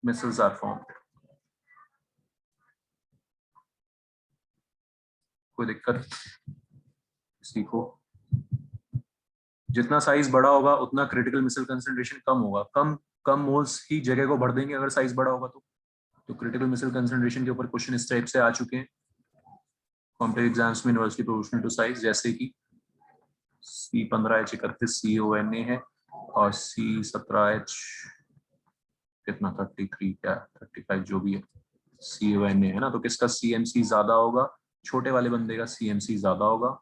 missiles are formed। कोई दिक्कत, सीखो। जितना साइज बड़ा होगा उतना क्रिटिकल मिसाइल कंसंट्रेशन कम होगा, कम मोल्स ही जगह को भर देंगे अगर साइज बड़ा होगा तो क्रिटिकल मिसाइल कंसंट्रेशन के ऊपर क्वेश्चन इस टाइप से आ चुके हैं कॉम्पिटिटिव एग्जाम्स में, इनवर्सली प्रोपोर्शनल टू साइज, जैसे कि C15H31 CONA है और C17H कितना 33 क्या 35 जो भी है CONA है ना। तो किसका CMC ज्यादा होगा, छोटे वाले बंदे का CMC ज्यादा होगा,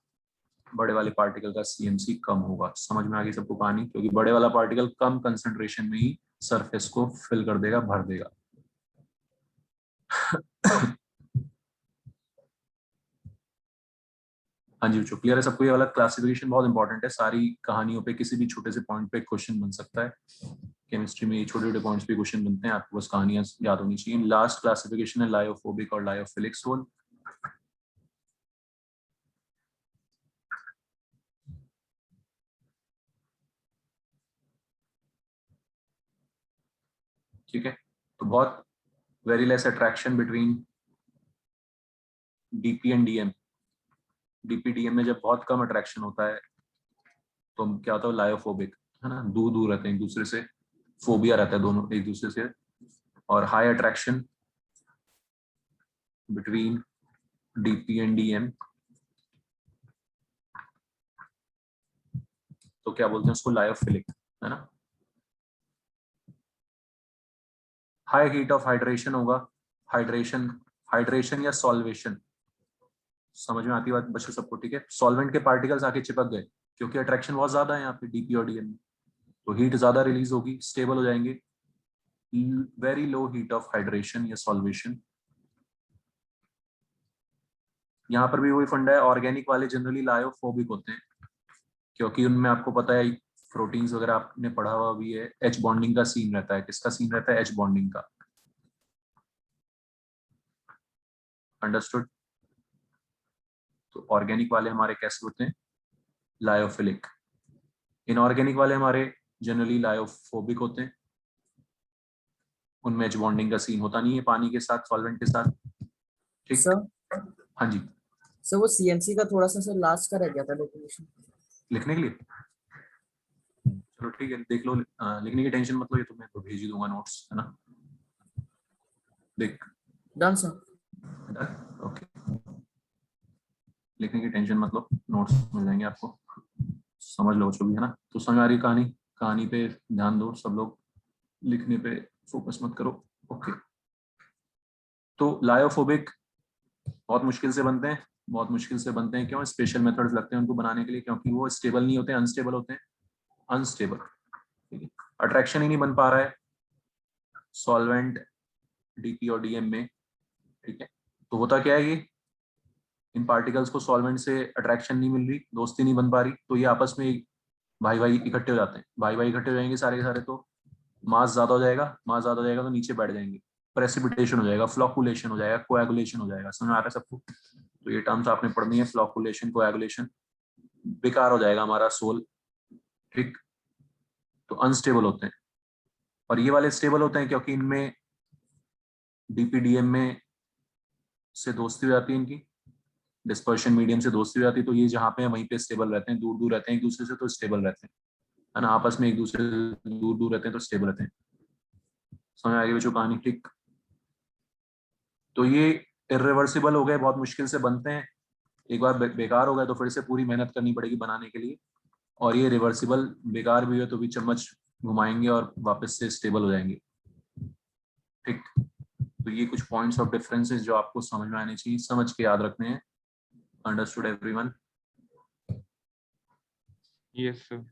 बड़े वाले पार्टिकल का CMC कम होगा। समझ में आ गई सबको कहानी, क्योंकि बड़े वाला पार्टिकल कम कंसंट्रेशन में ही सरफेस को फिल कर देगा, भर देगा। हाँ जी बच्चों, क्लियर है सबको? ये वाला क्लासिफिकेशन बहुत इंपॉर्टेंट है, सारी कहानियों पे किसी भी छोटे से पॉइंट पे क्वेश्चन बन सकता है। केमिस्ट्री में छोटे छोटे पॉइंट्स पे क्वेश्चन बनते हैं, आपको बस कहानियां याद होनी चाहिए। लास्ट क्लासिफिकेशन है लायोफोबिक और लायोफिलिक सोल। ठीक है, तो बहुत very less attraction between DP and DM. DP DM में जब बहुत कम अट्रैक्शन होता है तो क्या होता है, लायोफोबिक, है ना, दूर दूर रहते हैं एक दूसरे से, फोबिया रहता है दोनों एक दूसरे से। और high attraction between DP and DM तो क्या बोलते हैं उसको, लायोफिलिक, है ना। हाई हीट ऑफ हाइड्रेशन होगा, हाइड्रेशन या सॉल्वेशन, समझ में आती है बात बच्चों सबको, ठीक है। सॉल्वेंट के पार्टिकल्स आके चिपक गए क्योंकि अट्रैक्शन बहुत ज्यादा है यहाँ पे डीपी और डीएम में, तो हीट ज्यादा रिलीज होगी, स्टेबल हो जाएंगे। Very low heat of hydration या सॉल्वेशन। यहाँ पर भी वही फंडा है, ऑर्गेनिक वाले जनरली लायोफोबिक होते हैं क्योंकि उनमें आपको पता है प्रोटीन्स वगैरह आपने पढ़ा हुआ भी है, एच बॉन्डिंग का सीन रहता है। किसका सीन रहता है, एच बॉन्डिंग का। अंडरस्टूड? तो ऑर्गेनिक वाले हमारे कैसे होते हैं, लायोफिलिक। इनऑर्गेनिक वाले हमारे जनरली लायोफोबिक होते हैं, उनमें एच बॉन्डिंग का सीन होता नहीं है पानी के साथ, सॉल्वेंट के साथ, ठीक। सर हाँ जी, सर वो CMC का थोड़ा सा सर लास्ट का रह गया था डेफिनेशन लिखने के लिए, चलो ठीक है देख लो, लिखने की टेंशन मत लो, ये तो मैं तो भेज ही दूंगा नोट्स, है ना। देख, डन सर। ओके, लिखने की टेंशन मत लो, नोट्स मिल जाएंगे आपको, समझ लो जो भी है ना। तो समझ आ रही कहानी, कहानी पे ध्यान दो सब लोग, लिखने पे फोकस मत करो, ओके। तो लायोफोबिक बहुत मुश्किल से बनते हैं, बहुत मुश्किल से बनते हैं, क्यों, स्पेशल मेथड्स लगते हैं उनको बनाने के लिए, क्योंकि वो स्टेबल नहीं होते, अनस्टेबल होते हैं, अनस्टेबल, ठीक है। अट्रैक्शन ही नहीं बन पा रहा है सॉल्वेंट डीपी और डीएम में, ठीक है, तो होता क्या है, ये इन पार्टिकल्स को सॉल्वेंट से अट्रैक्शन नहीं मिल रही, दोस्ती नहीं बन पा रही, तो ये आपस में भाई भाई इकट्ठे हो जाते हैं, भाई भाई इकट्ठे हो जाएंगे सारे के सारे, तो मास ज्यादा हो जाएगा, मास ज्यादा हो जाएगा तो नीचे बैठ जाएंगे, प्रेसिपिटेशन हो जाएगा, फ्लॉकुलेशन हो जाएगा, कोएगुलेशन हो जाएगा। समझ में आ रहा है सबको? तो ये टर्म्स आपने पढ़नी है, फ्लॉकुलेशन, कोएगुलेशन। बेकार हो जाएगा हमारा सोल, ठीक। तो अनस्टेबल होते हैं, और ये वाले स्टेबल होते हैं क्योंकि इनमें डीपीडीएम में से दोस्ती हो जाती है, इनकी डिस्पर्शन मीडियम से दोस्ती हो जाती है, तो ये जहाँ पे है वहीं पे स्टेबल रहते हैं, दूर दूर रहते हैं एक दूसरे से तो स्टेबल रहते हैं, है ना, आपस में एक दूसरे से दूर दूर रहते हैं तो स्टेबल रहते हैं। समझ आ गई बच्चों कहानी? ठीक। तो ये इरिवर्सिबल हो गए, बहुत मुश्किल से बनते हैं, एक बार बेकार हो गए तो फिर से पूरी मेहनत करनी पड़ेगी बनाने के लिए, और ये रिवर्सिबल बेकार भी हुए तो भी चम्मच घुमाएंगे और वापस से स्टेबल हो जाएंगे, ठीक। तो ये कुछ पॉइंट्स ऑफ डिफरेंसेस जो आपको समझ में आने चाहिए, समझ के याद रखने हैं। Understood everyone? Yes sir.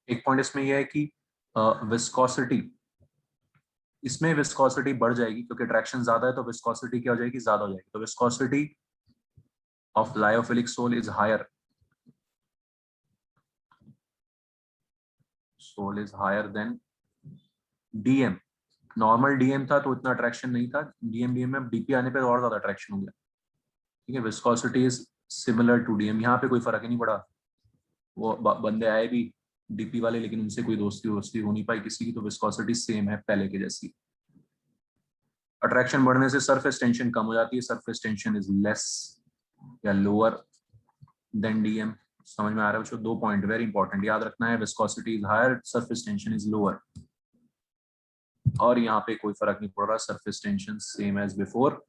एक पॉइंट इसमें यह है कि विस्कोसिटी, इसमें विस्कोसिटी बढ़ जाएगी क्योंकि अट्रैक्शन ज्यादा है, तो विस्कोसिटी क्या हो जाएगी? ज्यादा हो जाएगी। तो viscosity of lyophilic sol is higher, sol is higher than DM. Normal DM था तो इतना अट्रैक्शन नहीं था, डीएम में अब डीपी आने पे और ज्यादा अट्रैक्शन हो गया, ठीक है। Viscosity is similar to DM, यहाँ पे कोई फर्क ही नहीं पड़ा, वो बंदे आए भी डीपी वाले, लेकिन उनसे कोई दोस्ती हो नहीं पाई किसी की, तो विस्कोसिटी सेम है पहले के जैसी। अट्रैक्शन बढ़ने से सरफेस टेंशन कम हो जाती है, सरफेस टेंशन इज लेस या लोअर देन डीएम। समझ में आ रहा है बच्चों? 2 पॉइंट वेरी इंपॉर्टेंट याद रखना है, viscosity is higher, surface tension is lower, और यहाँ पे कोई फर्क नहीं पड़ रहा, surface tension same as before.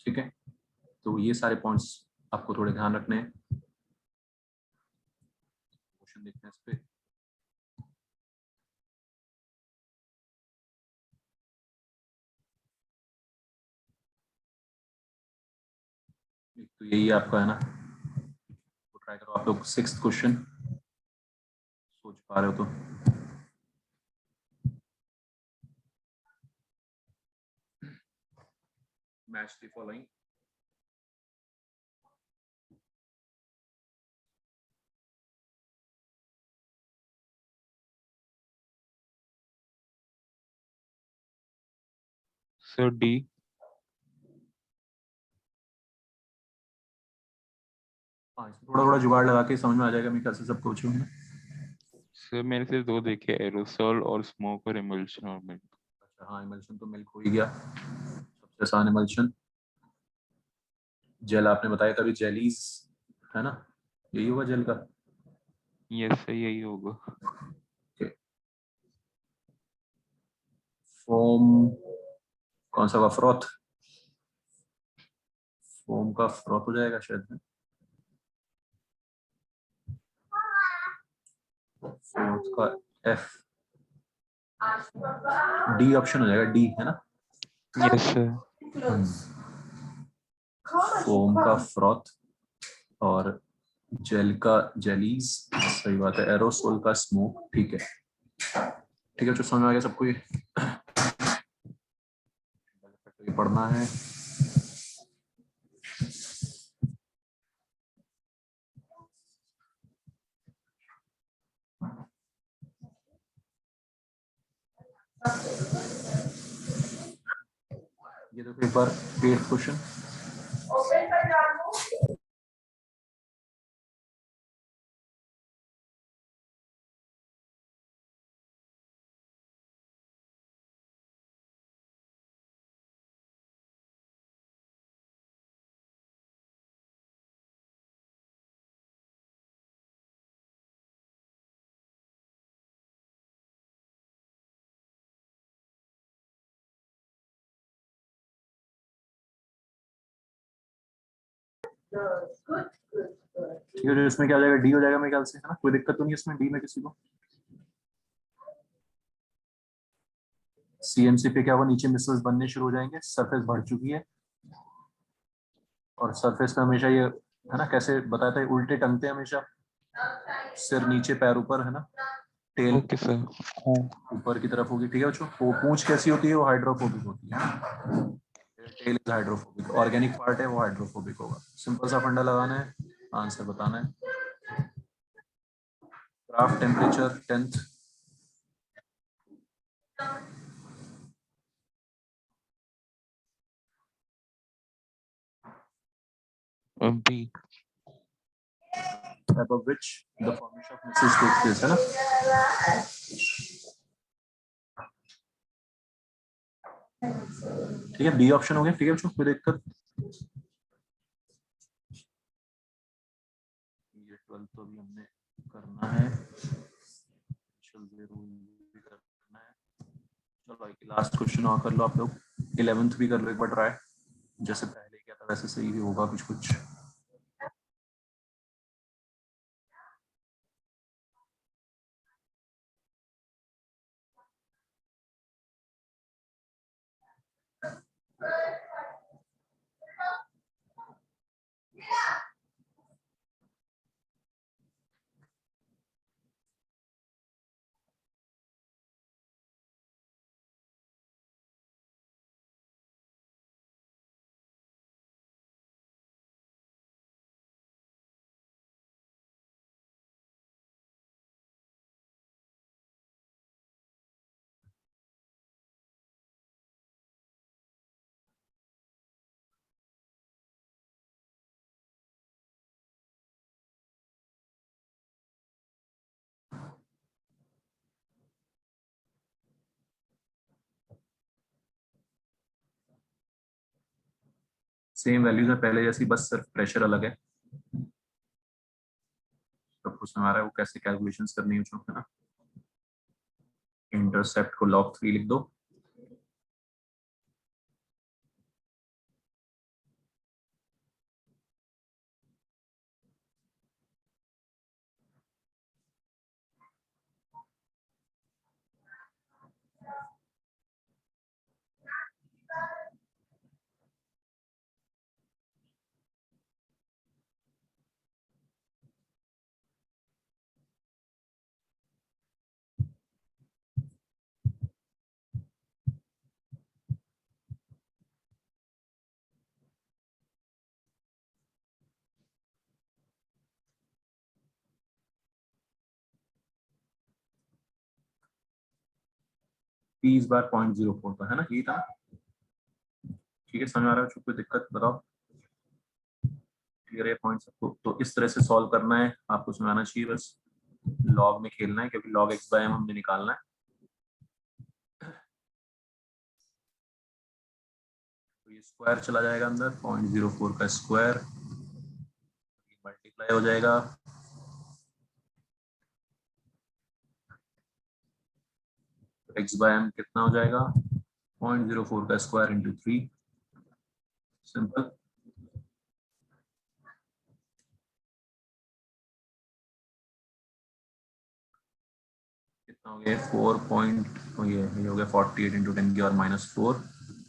ठीक है, तो ये सारे पॉइंट्स आपको थोड़े ध्यान रखने हैं। क्वेश्चन देखते हैं इस पे। तो यही आपका है ना, तो ट्राई करो आप लोग 6th क्वेश्चन सोच पा रहे हो तो। Match the following, sir D. हाँ इसमें थोड़ा थोड़ा जुगाड़ लगा के समझ में आ जाएगा मेरे ख्याल से सबको बच्चों में। सर मैंने सिर्फ 2 देखे, एरोसॉल और स्मोक और इमल्शन और मिल्क। अच्छा हाँ, इमल्शन तो मिल्क हो ही गया, सबसे आसान इमल्शन। जेल आपने बताया था, अभी जेलीज है ना, यही होगा जेल का। यस सर यही होगा। फोम कौन सा होगा? फ्रॉथ, फोम का फ्रॉथ हो जाएगा शायद। फोर्थ का एफ, डी ऑप्शन हो जाएगा, डी है ना। Yes sir. फोम का फ्रॉथ और जेल का जेलीज, सही बात है। एरोसोल का स्मोक, ठीक है ठीक है, जो समझ में आ गया सबको? ये पढ़ना है। ये देखो एक बार 8th क्वेश्चन, ठीक है, जो इसमें क्या हो जाएगा? डी हो जाएगा मेरे ख्याल से, है ना, कोई दिक्कत तो नहीं इसमें डी में किसी को? सीएमसी पे क्या हुआ? नीचे मिसल्स बनने शुरू हो जाएंगे, सरफेस बढ़ चुकी है, और सरफेस पे हमेशा ये है ना, कैसे बताया था, उल्टे टंगते हैं हमेशा, सिर नीचे पैर ऊपर है ना, टेल ओके सर। ऊपर की तरफ होगी, ठीक है बच्चों। वो पूंछ कैसी होती है, वो हाइड्रोफोबिक होती है। Tail is hydrophobic, organic part है वो हाइड्रोफोबिक होगा। सिंपल सा फंडा लगाना है, आंसर बताना है। Krafft temperature 10th। B. above which the formation of missiles takes place, है ना। ठीक है, बी ऑप्शन हो गया, ठीक है बच्चों, कोई दिक्कत। ये 12 तो भी हमने करना है, भी करना है। चलो लास्ट क्वेश्चन और कर लो आप लोग, 11th भी कर लो एक बार ट्राई, जैसे पहले किया था वैसे सही भी होगा कुछ कुछ। सेम वैल्यूज है पहले जैसी, बस सिर्फ प्रेशर अलग है। तो उसमें आ रहा है वो कैसे कैलकुलेशंस करनी है उसमें, है ना। इंटरसेप्ट को log 3 लिख दो। P इस बार 0.04 था, है ना, यही था। ठीक है, समझ आ रहा है, कोई दिक्कत बताओ। क्लियर है पॉइंट सबको। तो इस तरह से सॉल्व करना है आपको, समझ आना चाहिए बस। लॉग में खेलना है क्योंकि log x बाय m हमने निकालना है। तो ये स्क्वायर चला जाएगा अंदर, 0.04 का स्क्वायर मल्टीप्लाई हो जाएगा। x बाय m कितना हो जाएगा, 0.04 का स्क्वायर इंटू 3, सिंपल। कितना हो गया, 4 हो गया 48 इंटू 10 की पावर -4,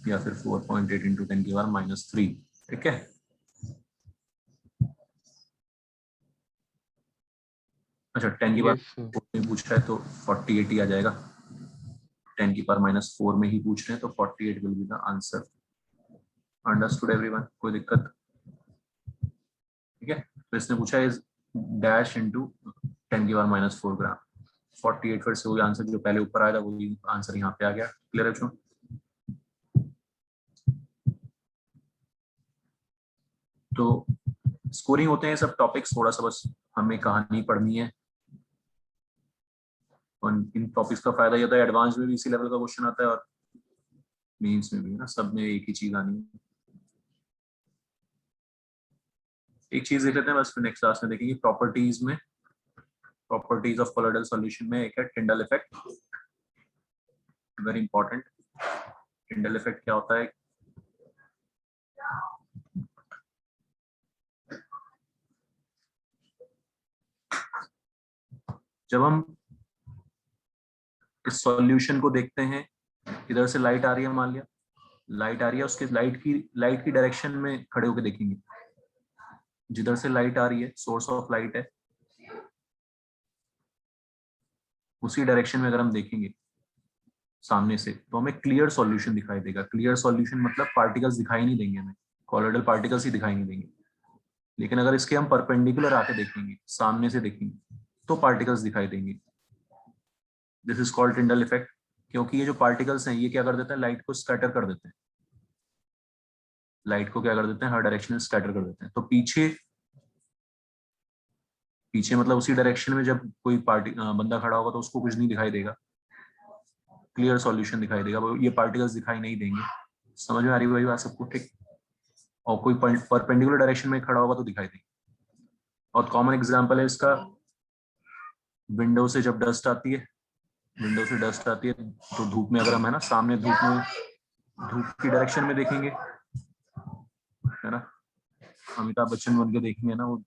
या फिर 4.8 इंटू 10 की पावर -3, ठीक है। अच्छा 10 की यस सर। पावर में पूछ रहा है तो 48 ही आ जाएगा। 10 की पावर -4 में ही पूछ रहे हैं तो 48 will be the answer. Understood everyone, कोई दिक्कत, ठीक है। तो इसने पूछा इज डैश इंटू 10 की पावर -4 ग्राम, 48 फिर से वही आंसर जो पहले ऊपर आया था वही आंसर यहाँ पे आ गया। क्लियर है बच्चों। तो स्कोरिंग होते हैं सब टॉपिक्स, थोड़ा सा बस हमें कहानी पढ़नी है। और इन टॉपिक्स का फायदा ये होता है एडवांस में भी इसी लेवल का क्वेश्चन आता है और मेंस में भी, ना, सब में एक ही चीज आनी है। एक चीज देख लेते हैं बस, फिर नेक्स्ट क्लास में देखेंगे प्रॉपर्टीज में। प्रॉपर्टीज ऑफ कोलोइडल सॉल्यूशन में एक है Tyndall effect, very important. Tyndall effect क्या होता है, जब हम इस सॉल्यूशन को देखते हैं, इधर से लाइट आ रही है, मान लिया लाइट आ रही है, उसके लाइट की डायरेक्शन में खड़े होकर देखेंगे। जिधर से लाइट आ रही है, सोर्स ऑफ लाइट है, उसी डायरेक्शन में अगर हम देखेंगे सामने से तो हमें क्लियर सॉल्यूशन दिखाई देगा। क्लियर सॉल्यूशन मतलब पार्टिकल्स दिखाई नहीं देंगे हमें, कॉलोइडल पार्टिकल्स ही दिखाई नहीं देंगे। लेकिन अगर इसके हम परपेंडिकुलर आके देखेंगे, सामने से देखेंगे, तो पार्टिकल्स दिखाई देंगे। This is called Tyndall effect, क्योंकि ये जो पार्टिकल्स हैं ये क्या कर देते हैं, लाइट को स्कैटर कर देते हैं। लाइट को क्या कर देते हैं, हर डायरेक्शन में स्कैटर कर देते हैं। तो पीछे मतलब उसी डायरेक्शन में जब कोई बंदा खड़ा होगा तो उसको कुछ नहीं दिखाई देगा, क्लियर सॉल्यूशन दिखाई देगा, ये पार्टिकल्स दिखाई नहीं देंगे। समझ में आ रही है भाई बात सबको? ठीक। और कोई परपेंडिकुलर डायरेक्शन में खड़ा होगा तो दिखाई देंगे। और कॉमन एग्जांपल है इसका, विंडो से जब डस्ट आती है, विंडो से डस्ट आती है तो धूप में अगर हम है ना सामने धूप की डायरेक्शन में देखेंगे, है ना, अमिताभ बच्चन बन के देखेंगे ना, वो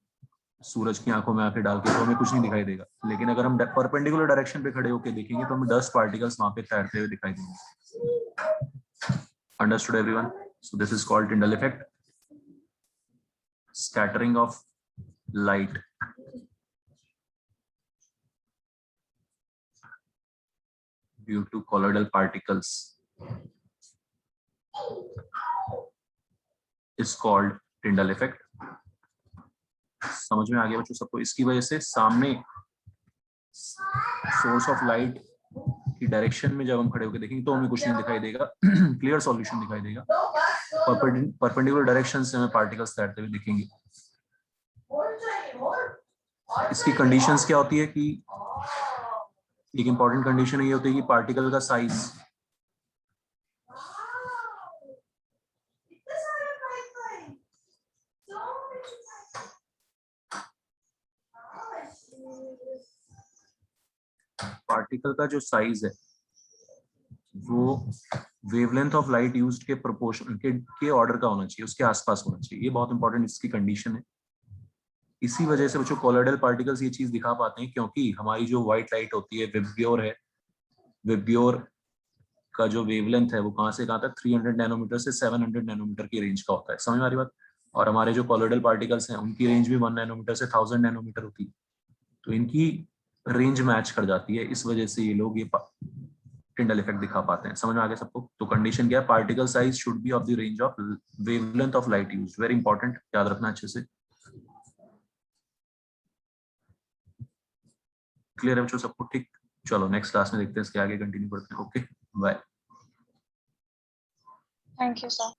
सूरज की आंखों में आके डाल के, तो हमें कुछ नहीं दिखाई देगा। लेकिन अगर हम परपेंडिकुलर डायरेक्शन पे खड़े होकर देखेंगे तो हमें डस्ट पार्टिकल्स वहां पे तैरते हुए दिखाई देंगे। Understood everyone? So this is called Tyndall effect, scattering of light due to colloidal particles is called Tyndall effect. समझ में आ गया बच्चों सबको? इसकी वजह से सामने सोर्स ऑफ लाइट की डायरेक्शन में जब हम खड़े होकर देखेंगे तो हमें कुछ नहीं दिखाई देगा, क्लियर सॉल्यूशन दिखाई देगा। परपेंडिकुलर डायरेक्शन से हमें पार्टिकल्स तैरते हुए दिखेंगे। इसकी कंडीशंस क्या होती है कि एक इंपॉर्टेंट कंडीशन ये होती है कि पार्टिकल का साइज जो साइज है वो वेवलेंथ ऑफ लाइट यूज्ड के प्रोपोर्शन के ऑर्डर का होना चाहिए, उसके आसपास होना चाहिए। ये बहुत इंपॉर्टेंट इसकी कंडीशन है। इसी वजह से बच्चों कॉलोइडल पार्टिकल्स ये चीज दिखा पाते हैं, क्योंकि हमारी जो व्हाइट लाइट होती है विब्ग्योर है, विब्ग्योर का जो वेवलेंथ है वो कहाँ से कहाँ तक 300 नैनोमीटर से 700 नैनोमीटर की रेंज का होता है। समझ में आ रही बात? और हमारे जो कॉलोइडल पार्टिकल्स हैं उनकी रेंज भी 1 नैनोमीटर से 1000 नैनोमीटर होती है। तो इनकी रेंज मैच कर जाती है, इस वजह से ये लोग ये टिंडल इफेक्ट दिखा पाते हैं। समझ में आ गया सबको? तो कंडीशन क्या है, particle size should be of the range of wavelength of light used. Very important, याद रखना अच्छे से। क्लियर है बच्चों सबको? ठीक, चलो नेक्स्ट क्लास में देखते हैं, इसके आगे कंटिन्यू करते हैं। Okay, bye. Thank you, sir.